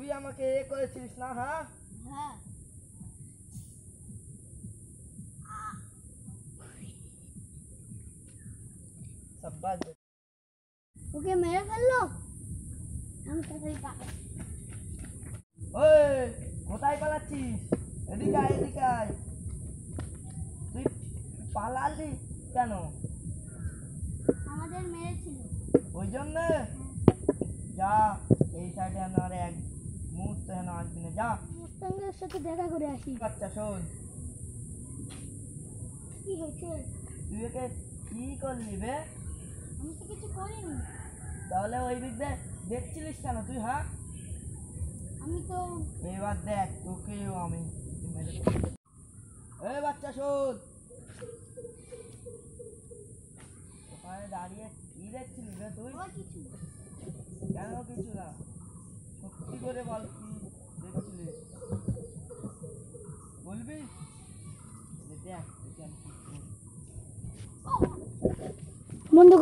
তুই আমাকে এ করেছিস না? হ্যাঁ হ্যাঁ সাব্বাস। ওকে মেরে ফেললো। আমি তাড়াতাড়ি ওই কোথায় পালাচ্ছিস? এদিকে আয়, এদিকে আয়। তুই পালালি কেন? আমাদের মেরেছিল ওই জন্য যা, এই সাইডে আমার এক মুহূর্ত যেন আসবি না, যা। মুস্তাঙ্গের সাথে দেখা করে আসি। বাচ্চা শোন, কি হয়েছে? তুই ওকে কি করলি বে? আমি তো কিছু করিনি। তাহলে ওই দিক দিয়ে দেখছিলিস কেন তুই? হ্যাঁ আমি তো এবার দেখ তোকেও আমি মেরে দেবো। এই বাচ্চা শোন, ওখানে দাঁড়িয়ে কি দেখছিলি রে তুই? কিছু কেন কিছু না, সত্যি করে বল কি দেখছিলি? বলবি? দেখ দেখি আমি কি করি। বন্ধ